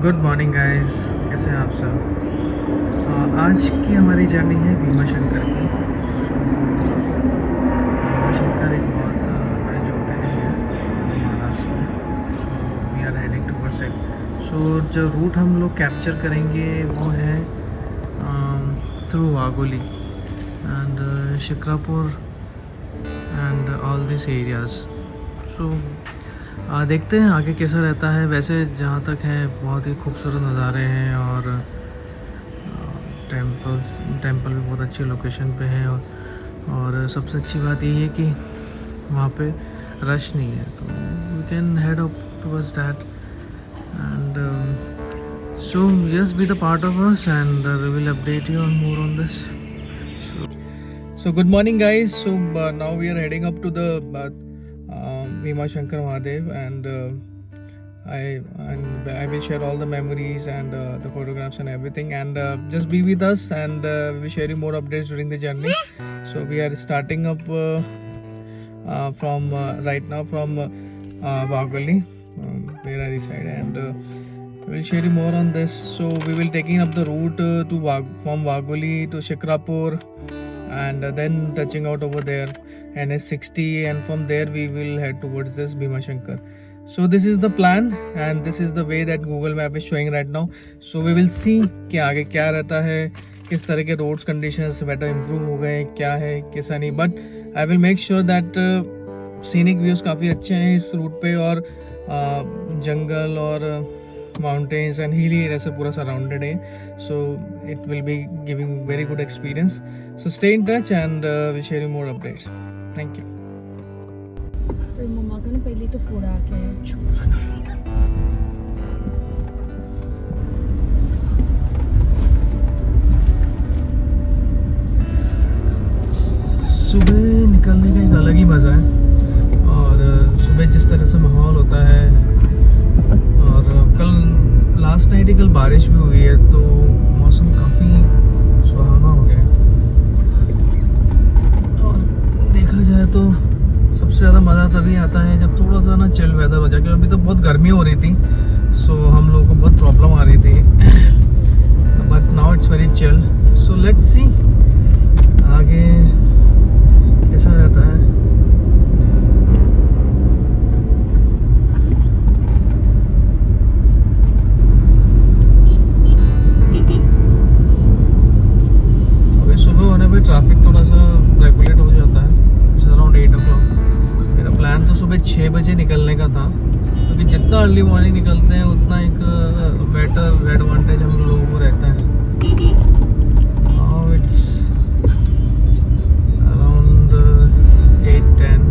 Good morning guys, कैसे हैं आप सब। आज की हमारी जर्नी है भीमा शंकर की। भीमा शंकर एक बहुत बड़े ज्योतिर्लिंग है महाराष्ट्र में। So we are heading towards it. So जो रूट हम लोग कैप्चर करेंगे वो है through Wagholi and Shikrapur and all this areas. So देखते हैं आगे कैसा रहता है। वैसे जहाँ तक है बहुत ही खूबसूरत नज़ारे हैं और टेंपल भी बहुत अच्छी लोकेशन पे है और सबसे अच्छी बात ये है कि वहाँ पे रश नहीं है, तो we can head up towards that and so yes be the part of us and we will update you on more on this. So good morning guys. So now we are heading up to the Bhima Shankar Mahadev and I will share all the memories and the photographs and everything, and just be with us and we will share you more updates during the journey. So we are starting up from right now from Wagholi, where I reside, and we'll share you more on this. So we will taking up the route from Wagholi to Shikrapur and then touching out over there NS60, and from there we will head towards this Bhima Shankar. So this is the plan and this is the way that Google Map is showing right now. So we will see कि आगे क्या रहता है, किस तरह के roads conditions better improve हो गए, क्या है कैसा नहीं, but I will make sure that scenic views काफ़ी अच्छे हैं इस रूट पे और जंगल और माउंटेन्स एंड हिली एरिया से पूरा सराउंडेड है. सो it will be giving very good experience. So stay in touch and we'll share you more updates. Thank you. तो मम्मा का ना पहले तो फोड़ा के सुबह निकलने का एक अलग ही मज़ा है और सुबह जिस तरह से माहौल होता है, और कल लास्ट नाइट ही कल बारिश भी हुई है तो मौसम काफ़ी सुहाना हो गया है. देखा जाए तो सबसे ज़्यादा मज़ा तभी आता है जब थोड़ा सा ना चिल वेदर हो जाए, क्योंकि अभी तो बहुत गर्मी हो रही थी, सो हम लोगों को बहुत प्रॉब्लम आ रही थी, but now it's very chill. So let's see आगे कैसा रहता है. अभी सुबह होने पे ट्रैफिक थोड़ा सा रेगुलेट हो जाता है अराउंड 8 o'clock. मेरा प्लान तो सुबह 6 बजे निकलने का था, क्योंकि जितना अर्ली मॉर्निंग निकलते हैं उतना एक बेटर एडवांटेज हम लोगों को रहता है. Now it's around 8:10.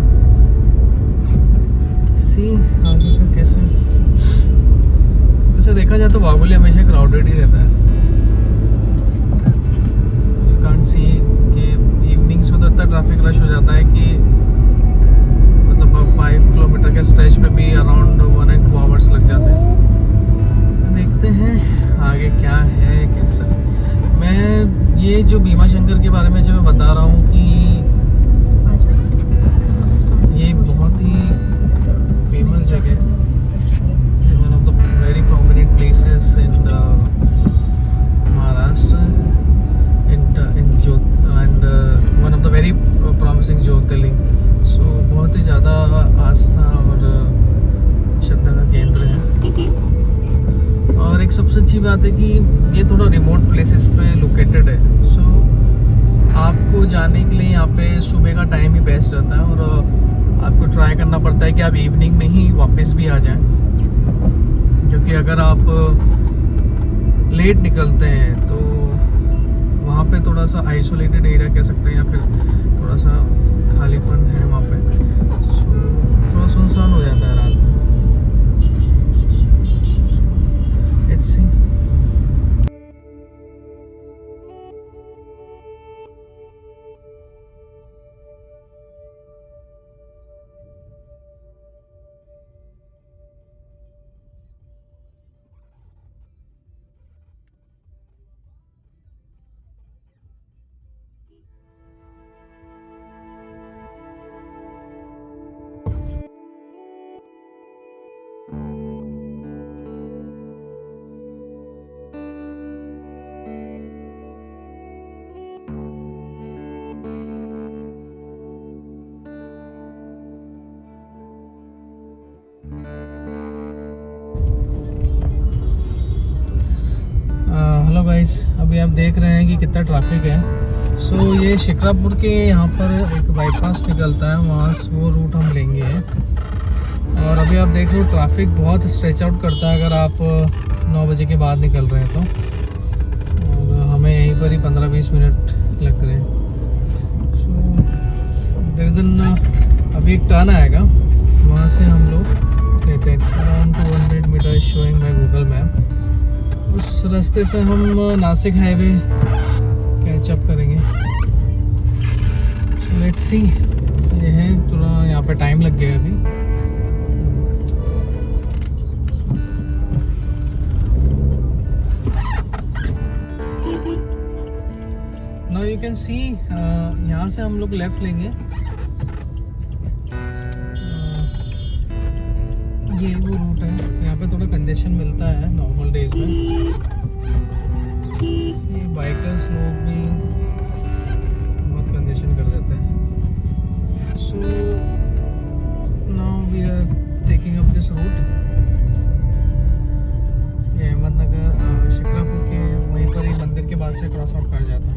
सी आगे का कैसे. वैसे देखा जाए तो वागोली हमेशा क्राउडेड ही रहता है. यू कांट सी कि इवनिंग्स में तो इतना ट्रैफिक रश हो जाता है कि मतलब 5 किलोमीटर के स्ट्रेच पे भी अराउंड 1 and 2 hours लग जाते हैं. देखते हैं आगे क्या है कैसा. मैं ये जो भीमा शंकर के बारे में जो मैं बता रहा हूँ कि ये बहुत ही फेमस जगह है, one of the very prominent places in Maharashtra and one of the very promising Jyotirlinga. So बहुत ही ज़्यादा आस्था और श्रद्धा का केंद्र है. और एक सबसे अच्छी बात है कि ये थोड़ा रिमोट प्लेसेस पे लोकेटेड है. सो आपको जाने के लिए यहाँ पे सुबह का टाइम ही बेस्ट रहता है और आपको ट्राई करना पड़ता है कि आप इवनिंग में ही वापस भी आ जाएं, क्योंकि अगर आप लेट निकलते हैं तो वहाँ पे थोड़ा सा आइसोलेटेड एरिया कह सकते हैं या फिर थोड़ा सा खालीपन है वहाँ पे. सो थोड़ा सुनसान हो जाता है रात में. Let's see. गाइस, अभी आप देख रहे हैं कि कितना ट्रैफिक है। सो ये शिक्रापुर के यहाँ पर एक बाईपास निकलता है, वहाँ वो रूट हम लेंगे। और अभी आप देख रहे हो ट्रैफिक बहुत स्ट्रेच आउट करता है अगर आप 9 बजे के बाद निकल रहे हैं तो। और हमें यहीं पर ही 15-20 मिनट लग रहे हैं। सो देयर इज एन अभी एक टर्न आएगा, वहाँ से हम लोग लेते हैं। Around 200 metre showing my Google map. उस रास्ते से हम नासिक हाईवे कैचअप करेंगे। Let's see. ये है थोड़ा यहाँ पे टाइम लग गया अभी। नाउ यू कैन सी, यहाँ से हम लोग लेफ्ट लेंगे। ये वो रूट है, यहाँ पे थोड़ा कंजेशन मिलता है नॉर्मल डेज में। ये बाइकर्स लोग भी बहुत कंजेशन कर देते हैं। So now we are taking up this route. ये अहमदनगर शिक्रापुर के वहीं पर ही मंदिर के बाद से क्रॉस आउट कर जाता है।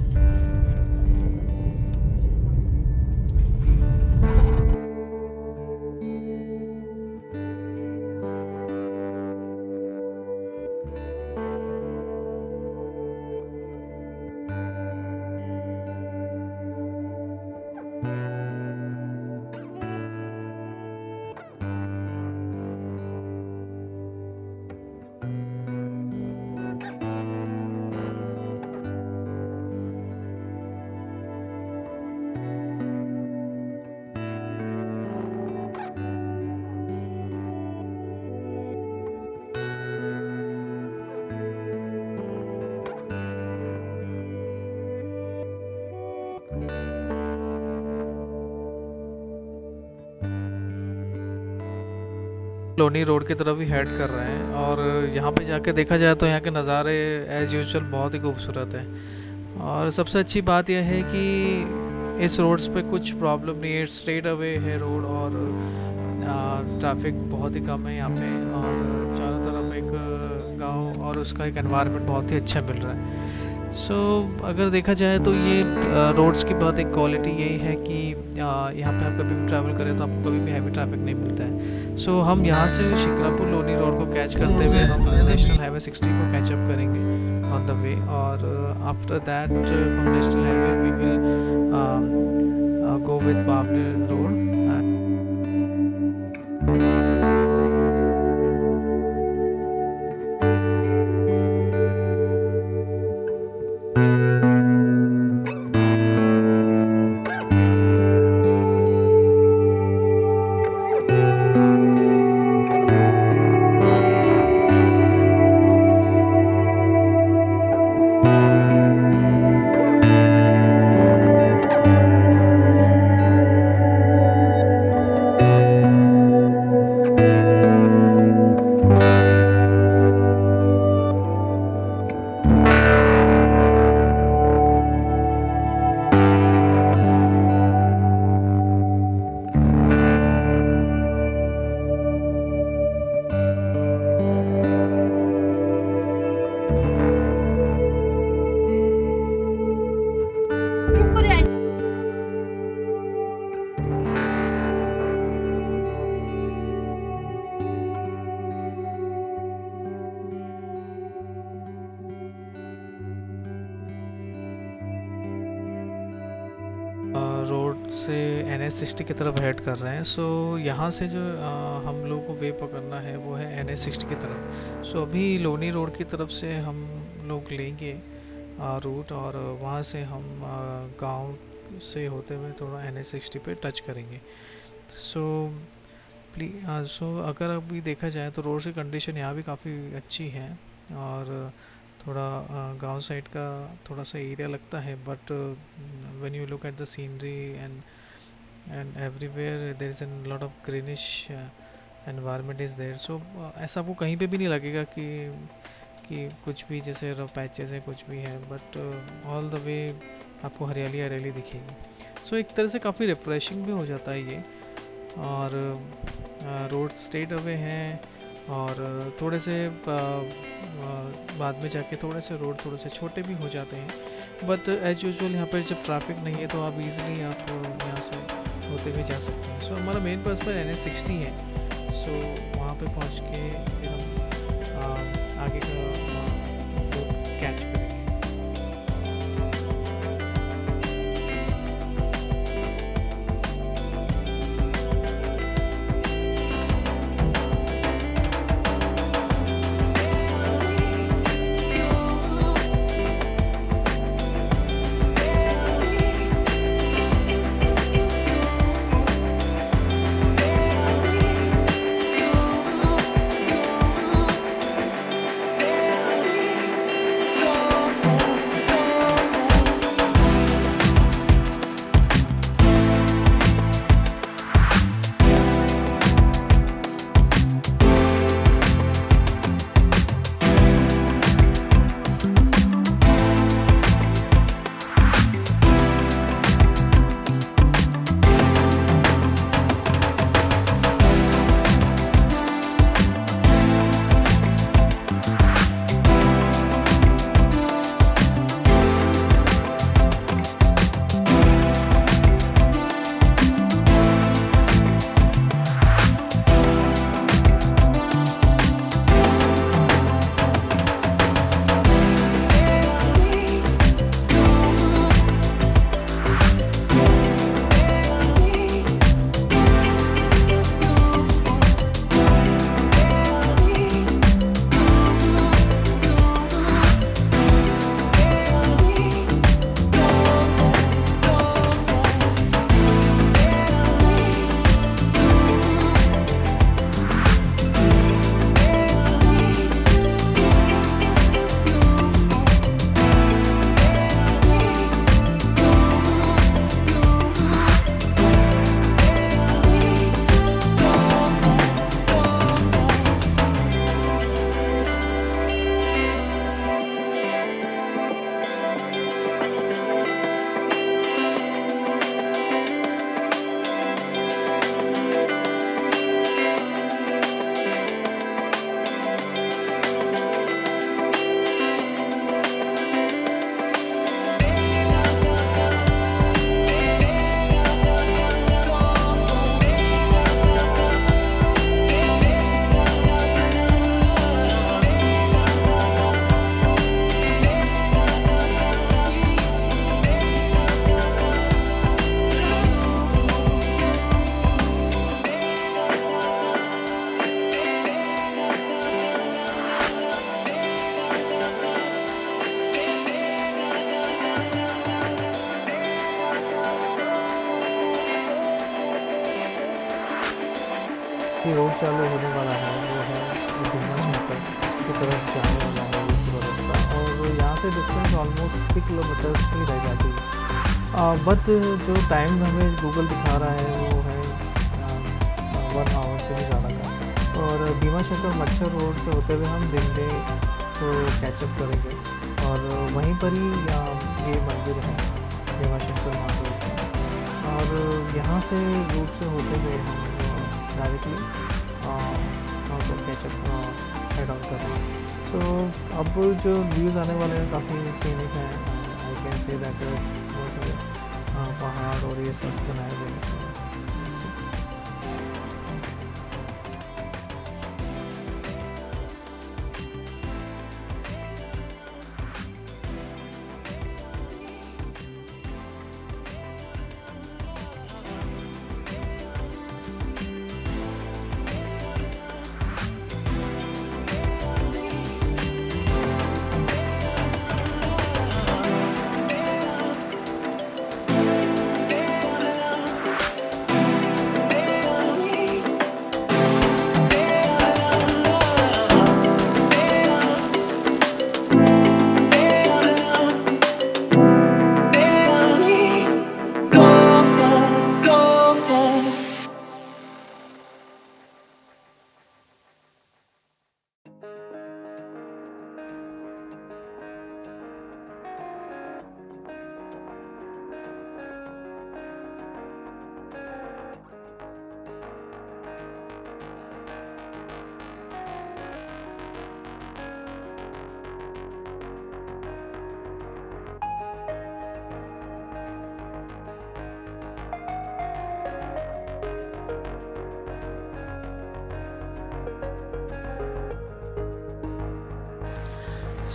लोनी रोड की तरफ ही हेड कर रहे हैं और यहाँ पे जाके देखा जाए तो यहाँ के नज़ारे एज़ यूजुअल बहुत ही खूबसूरत हैं। और सबसे अच्छी बात यह है कि इस रोड्स पे कुछ प्रॉब्लम नहीं है, स्ट्रेट अवे है रोड और ट्रैफिक बहुत ही कम है यहाँ पे। और चारों तरफ एक गांव और उसका एक एनवायरनमेंट बहुत ही अच्छा मिल रहा है। सो अगर देखा जाए तो ये रोड्स की बहुत एक क्वालिटी यही है कि यहाँ पे आप कभी भी ट्रैवल करें तो आपको कभी भी हैवी ट्रैफिक नहीं मिलता है। सो हम यहाँ से शिक्रापुर लोनी रोड को कैच करते हुए हम नेशनल हाईवे 60 को कैचअप करेंगे ऑन द वे। और after that from national highway we will go with Bawali road. Road से NH60 की तरफ हेड कर रहे हैं। सो यहाँ से जो हम लोग को वे पकड़ना है वो है NH60 की तरफ। सो अभी लोनी रोड की तरफ से हम लोग लेंगे रूट और वहाँ से हम गांव से होते हुए थोड़ा NH60 पे टच करेंगे। सो अगर अभी देखा जाए तो रोड की कंडीशन यहाँ भी काफ़ी अच्छी है और थोड़ा गांव साइड का थोड़ा सा एरिया लगता है। But when you look at the scenery and everywhere there is an lot of greenish environment is there. So ऐसा आपको कहीं पे भी नहीं लगेगा कि कुछ भी जैसे रफ पैचेस है कुछ भी है, बट ऑल द वे आपको हरियाली हरियाली दिखेगी। सो एक तरह से काफ़ी रिफ्रेशिंग भी हो जाता है ये। और रोड स्ट्रेट अवे हैं और थोड़े से बाद में जाके थोड़े से रोड थोड़े से छोटे भी हो जाते हैं, बट एज यूजुअल यहाँ पर जब ट्रैफिक नहीं है तो आप इजीली आप यहाँ से होते हुए जा सकते हैं। सो हमारा मेन पर्स पर NH60 है। सो वहाँ पे पहुँच के फिर हम आगे का रोड कैच करेंगे। कि रोड चालू होने वाला है वो है भीमा शंकर की तरफ जाने वाला है ये पूरा रास्ता, और यहाँ से डिस्टेंस ऑलमोस्ट 3 किलोमीटर्स ही रह जाती है। बट जो टाइम हमें गूगल दिखा रहा है वो है 1 आवर से भी ज़्यादा का, और भीमा शंकर मच्छर रोड से होते हुए हम दिल्ली को कैचअप करेंगे, और वहीं पर ही ये मंदिर है भीमा शंकर महादेव का, और यहाँ से रूट से होते हुए हम डायरेक्टली कैचअप हेड ऑन कर रहे हैं। तो अब जो व्यूज़ आने वाले हैं काफ़ी सीनिक हैं। आई कैन से दैट बहुत सारे पहाड़ और ये सब बनाए गए हैं।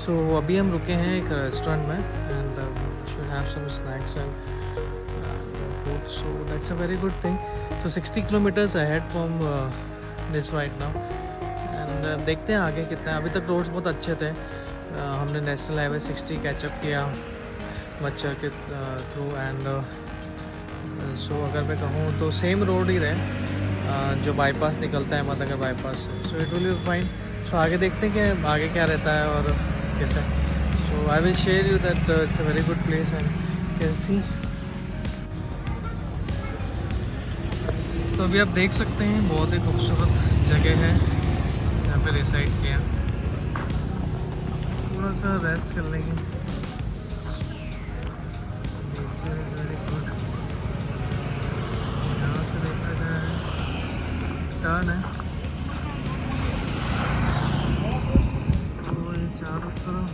सो अभी हम रुके हैं एक रेस्टोरेंट में and should have some snacks and food, so that's a very good thing. So 60 kilometres ahead from this right now and देखते हैं आगे कितना है. अभी तक रोड्स बहुत अच्छे थे. हमने नेशनल हाईवे 60 कैचअप किया मच्छर के थ्रू एंड सो अगर मैं कहूँ तो सेम रोड ही रहे जो बाईपास निकलता है Ahmednagar bypass, so it will be fine. So आगे देखते हैं कि आगे क्या रहता है और कैसे. So I will share you that it's a very good place and can see. तो अभी आप देख सकते हैं बहुत ही खूबसूरत जगह है यहाँ पे रिसाइड किया. थोड़ा सा रेस्ट कर लेंगे. Very good. यहाँ से देखा जाए टर्न है तो ये चारों तरफ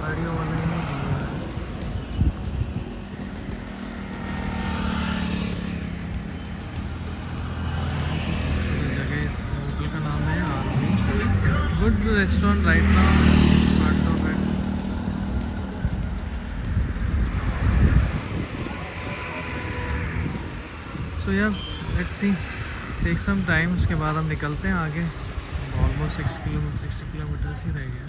गाड़ियों वाले ही दिया है. जगह होटल का नाम है RV. Good restaurant right now. तो यार let's see, take some time. उसके बाद हम निकलते हैं आगे. ऑलमोस्ट 60 किलोमीटर्स ही रह गया.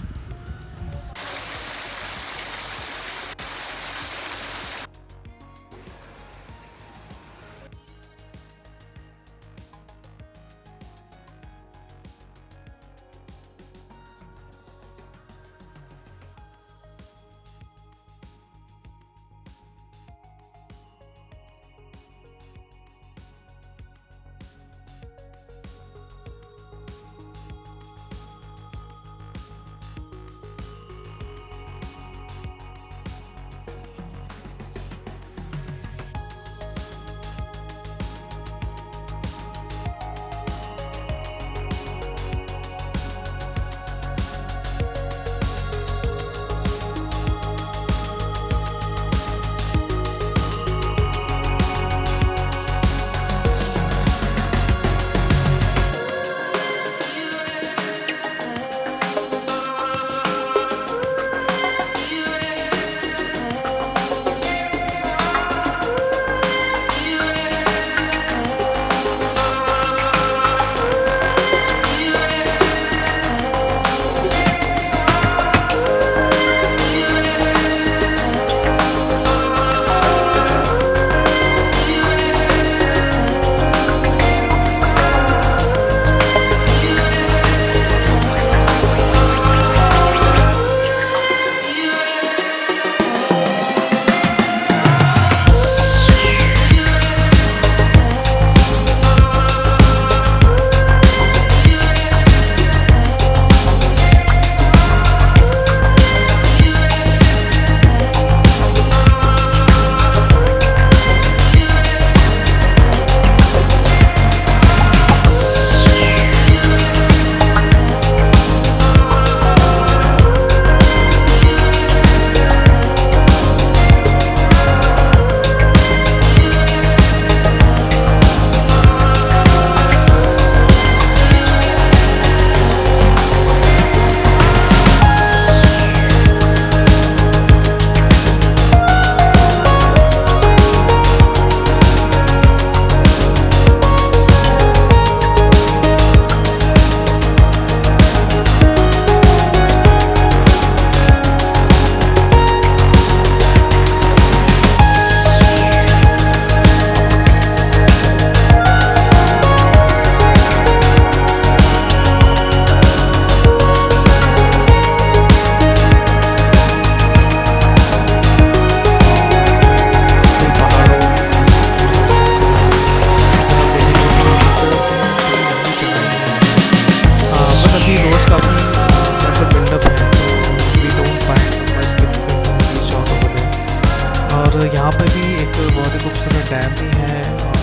यहाँ पे भी एक बहुत ही खूबसूरत डैम भी है और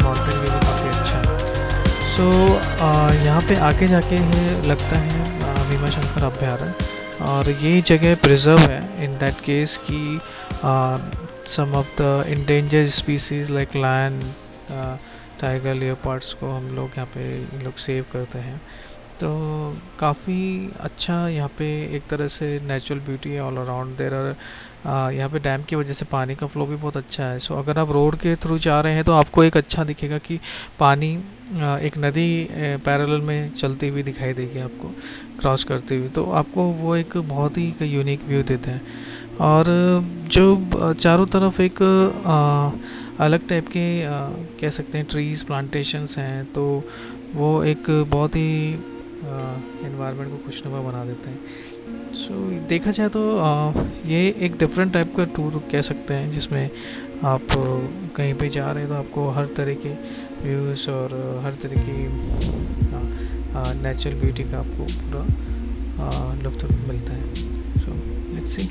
माउंटेन व्यू भी काफ़ी अच्छा है. सो यहाँ पे आगे जाके है लगता है भीमा शंकर अभ्यारण्य, और ये जगह प्रिजर्व है इन दैट केस कि some of the endangered species like lion, tiger, leopards को हम लोग यहाँ पे लोग सेव करते हैं. तो काफ़ी अच्छा यहाँ पे एक तरह से नेचुरल ब्यूटी है ऑल अराउंड देर आर। यहाँ पे डैम की वजह से पानी का फ्लो भी बहुत अच्छा है। सो अगर आप रोड के थ्रू जा रहे हैं तो आपको एक अच्छा दिखेगा कि पानी एक नदी पैरेलल में चलती हुई दिखाई देगी आपको, क्रॉस करती हुई। तो आपको वो एक बहुत ही यूनिक व्यू देते हैं। और जो चारों तरफ एक अलग टाइप के कह सकते हैं ट्रीज़ प्लांटेशंस हैं, तो वो एक बहुत ही इन्वायरमेंट को खुशनुमा बना देते हैं। सो देखा जाए तो ये एक डिफरेंट टाइप का टूर कह सकते हैं, जिसमें आप कहीं पे जा रहे हैं तो आपको हर तरह के व्यूज़ और हर तरह की नेचुरल ब्यूटी का आपको पूरा लुत्फ़ मिलता है। So let's see.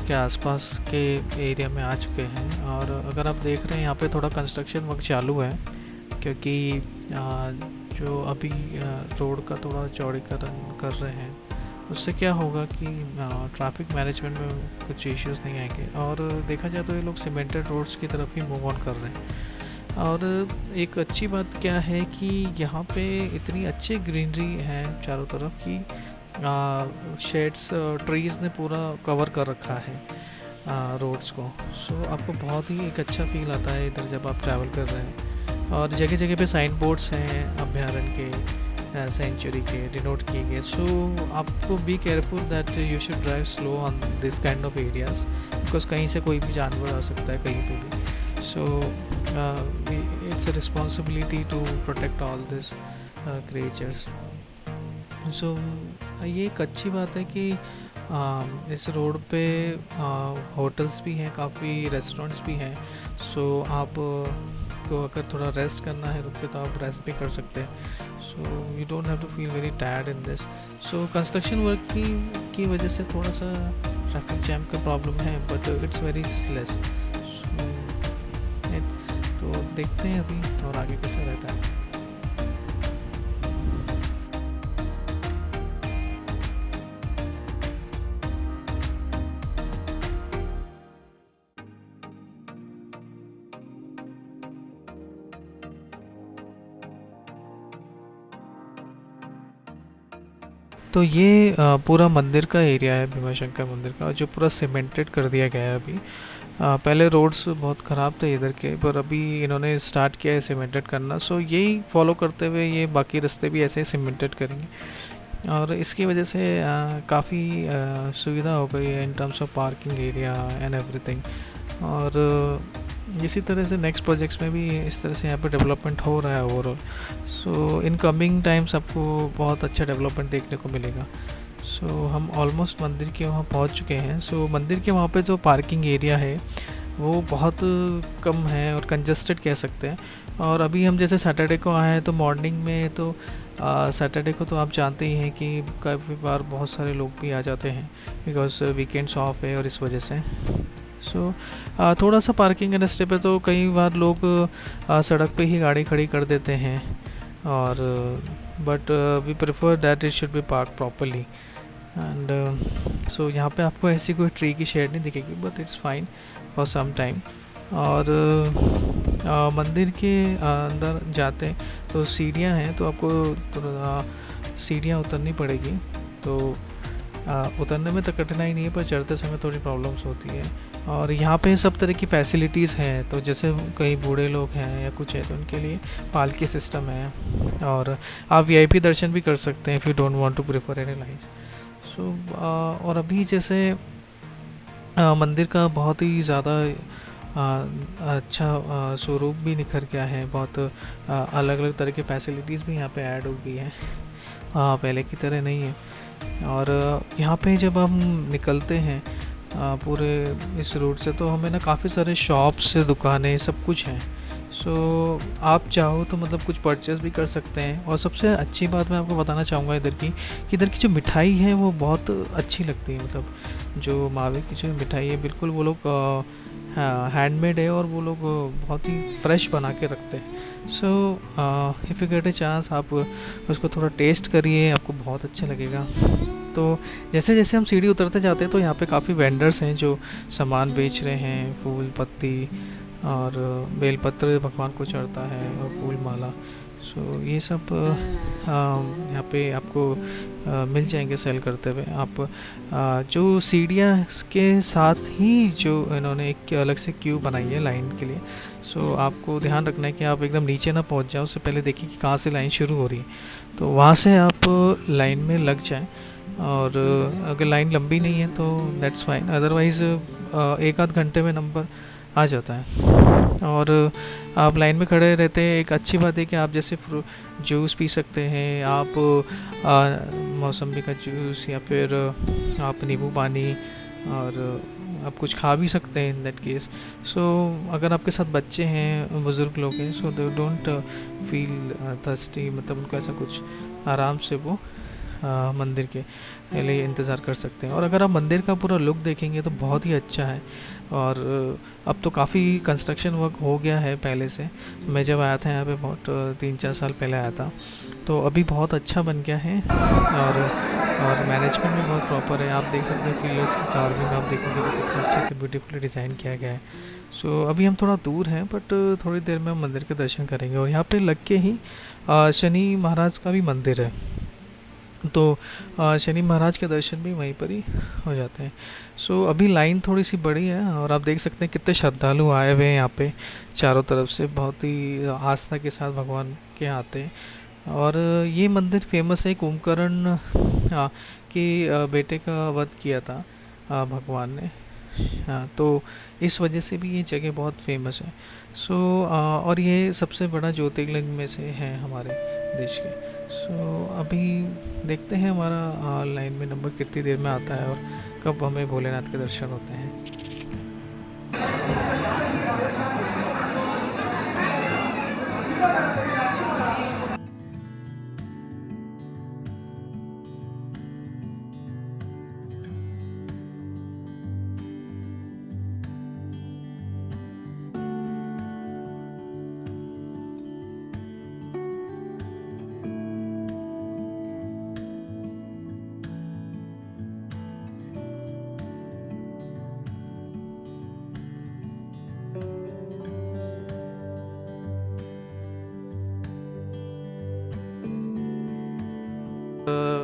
के आसपास के एरिया में आ चुके हैं। और अगर आप देख रहे हैं यहाँ पे थोड़ा कंस्ट्रक्शन वर्क चालू है, क्योंकि जो अभी रोड का थोड़ा चौड़ीकरण कर रहे हैं, उससे क्या होगा कि ट्रैफिक मैनेजमेंट में कुछ इश्यूज़ नहीं आएंगे। और देखा जाए तो ये लोग सीमेंटेड रोड्स की तरफ ही मूव ऑन कर रहे हैं। और एक अच्छी बात क्या है कि यहाँ पे इतनी अच्छी ग्रीनरी है चारों तरफ की, शेड्स ट्रीज़ ने पूरा कवर कर रखा है रोड्स को। सो आपको बहुत ही एक अच्छा फील आता है इधर जब आप ट्रैवल कर रहे हैं। और जगह जगह पे साइन बोर्ड्स हैं अभ्यारण्य के, सेंचुरी के डिनोट किए गए। सो आपको be careful that you should drive slow on this kind of areas, because कहीं से कोई भी जानवर आ सकता है कहीं पे भी। So it's a responsibility to protect all this creatures. So ये एक अच्छी बात है कि इस रोड पे होटल्स भी हैं, काफ़ी रेस्टोरेंट्स भी हैं। सो आप को अगर थोड़ा रेस्ट करना है रुक के, तो आप रेस्ट भी कर सकते हैं। So you don't have to feel very tired in this. So construction work की वजह से थोड़ा सा ट्रैफिक जैम का प्रॉब्लम है, बट इट्स वेरी लेस। तो देखते हैं अभी और आगे कैसे रहता है। तो ये पूरा मंदिर का एरिया है, भीमाशंकर मंदिर का, जो पूरा सीमेंटेड कर दिया गया है अभी। पहले रोड्स बहुत ख़राब थे इधर के, पर अभी इन्होंने स्टार्ट किया है सीमेंटेड करना। सो यही फॉलो करते हुए ये बाकी रास्ते भी ऐसे ही सीमेंटेड करेंगे। और इसकी वजह से काफ़ी सुविधा हो गई है in terms of parking area and everything. और इसी तरह से नेक्स्ट प्रोजेक्ट्स में भी इस तरह से यहाँ पे डेवलपमेंट हो रहा है overall. So in coming times आपको बहुत अच्छा डेवलपमेंट देखने को मिलेगा। सो हम ऑलमोस्ट मंदिर के वहाँ पहुँच चुके हैं। सो मंदिर के वहाँ पे जो पार्किंग एरिया है वो बहुत कम है और कंजस्टेड कह सकते हैं। और अभी हम जैसे सैटरडे को आए हैं, तो मॉर्निंग में तो सैटरडे को तो आप जानते ही हैं कि काफ़ी बार बहुत सारे लोग भी आ जाते हैं, बिकॉज वीकेंड्स ऑफ है और इस वजह से। सो थोड़ा सा पार्किंग के रास्ते पे तो कई बार लोग सड़क पे ही गाड़ी खड़ी कर देते हैं, और but we prefer that it should be park properly. And so यहाँ पे आपको ऐसी कोई ट्री की शेड नहीं दिखेगी, but it's fine for some time. और मंदिर के अंदर जाते हैं तो सीढ़ियाँ हैं, तो आपको सीढ़ियाँ उतरनी पड़ेगी। तो उतरने में तो कठिनाई नहीं है, पर चढ़ते समय थोड़ी प्रॉब्लम्स होती है। और यहाँ पे सब तरह की फैसिलिटीज़ हैं, तो जैसे कई बूढ़े लोग हैं या कुछ है तो उनके लिए पालकी सिस्टम है, और आप वीआईपी दर्शन भी कर सकते हैं if you don't want to prefer any lines. So और अभी जैसे मंदिर का बहुत ही ज़्यादा अच्छा स्वरूप भी निखर गया है, बहुत अलग अलग तरह की फैसिलिटीज़ भी यहाँ पे ऐड हो गई है, पहले की तरह नहीं है। और यहाँ पे जब हम निकलते हैं पूरे इस रूट से, तो हमें ना काफ़ी सारे शॉप्स, दुकानें, सब कुछ हैं। सो आप चाहो तो मतलब कुछ परचेज़ भी कर सकते हैं। और सबसे अच्छी बात मैं आपको बताना चाहूँगा इधर की, कि इधर की जो मिठाई है वो बहुत अच्छी लगती है। मतलब जो मावे की जो मिठाई है, बिल्कुल वो लोग हैंडमेड है, और वो लोग बहुत ही फ्रेश बना के रखते हैं। So if you get a chance, आप उसको थोड़ा टेस्ट करिए, आपको बहुत अच्छा लगेगा। तो जैसे जैसे हम सीढ़ी उतरते जाते हैं, तो यहाँ पे काफ़ी वेंडर्स हैं जो सामान बेच रहे हैं, फूल पत्ती और बेलपत्र भगवान को चढ़ता है, और फूल माला। सो ये सब यहाँ पे आपको मिल जाएंगे सेल करते हुए। आप जो सीढ़ियाँ के साथ ही जो इन्होंने एक अलग से क्यू बनाई है लाइन के लिए। सो आपको ध्यान रखना है कि आप एकदम नीचे ना पहुँच जाओ, उससे पहले देखिए कि कहाँ से लाइन शुरू हो रही है, तो वहाँ से आप लाइन में लग जाएँ। और अगर लाइन लंबी नहीं है तो दैट्स फाइन, अदरवाइज़ एक आध घंटे में नंबर आ जाता है। और आप लाइन में खड़े रहते हैं, एक अच्छी बात है कि आप जैसे जूस पी सकते हैं, आप मौसम्बी का जूस, या फिर आप नींबू पानी, और आप कुछ खा भी सकते हैं इन दैट केस। सो अगर आपके साथ बच्चे हैं, बुज़ुर्ग लोग हैं, सो दे डोंट फील थर्स्टी, मतलब उनको ऐसा कुछ आराम से वो मंदिर के लिए इंतज़ार कर सकते हैं। और अगर आप मंदिर का पूरा लुक देखेंगे तो बहुत ही अच्छा है। और अब तो काफ़ी कंस्ट्रक्शन वर्क हो गया है पहले से। मैं जब आया था यहाँ पे बहुत 3-4 साल पहले आया था, तो अभी बहुत अच्छा बन गया है। और मैनेजमेंट भी बहुत प्रॉपर है। आप देख सकते हैं पिलर्स की कार्विंग आप देखेंगे तो कितना अच्छे से ब्यूटीफुली डिज़ाइन किया गया है। सो अभी हम थोड़ा दूर हैं, बट थोड़ी देर में हम मंदिर के दर्शन करेंगे। और यहाँ पे लग के ही शनि महाराज का भी मंदिर है, तो शनि महाराज के दर्शन भी वहीं पर ही हो जाते हैं। सो अभी लाइन थोड़ी सी बड़ी है, और आप देख सकते हैं कितने श्रद्धालु आए हुए हैं यहाँ पे चारों तरफ से। बहुत ही आस्था के साथ भगवान के आते हैं। और ये मंदिर फेमस है, कुंभकर्ण के बेटे का वध किया था भगवान ने। हाँ, तो इस वजह से भी ये जगह बहुत फेमस है। सो और ये सबसे बड़ा ज्योतिर्लिंग में से है हमारे देश के। सो अभी देखते हैं हमारा लाइन में नंबर कितनी देर में आता है और कब हमें भोलेनाथ के दर्शन होते हैं।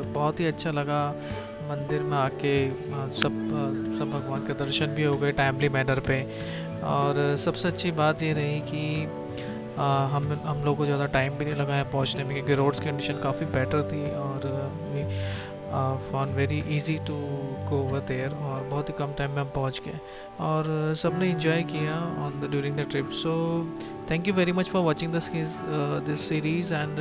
बहुत ही अच्छा लगा मंदिर में आके। सब भगवान के दर्शन भी हो गए टाइमली मैनर पे। और सबसे अच्छी बात ये रही कि हम लोग को ज़्यादा टाइम भी नहीं लगा है पहुंचने में, क्योंकि रोड्स कंडीशन काफ़ी बेटर थी। और we found very easy to go over there, और बहुत ही कम टाइम में हम पहुंच गए। और सबने इंजॉय किया on the during the trip. So thank you very much for watching this series, and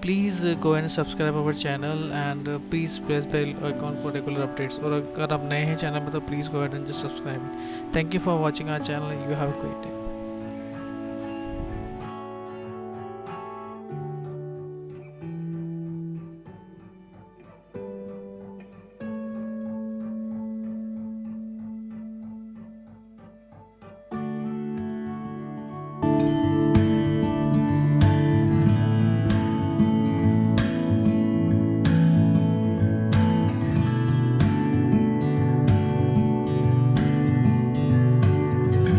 please go and subscribe our channel, and please press bell icon for regular updates। और अगर आप नए हैं चैनल में तो please go ahead and just subscribe। Thank you for watching our channel। You have a great day।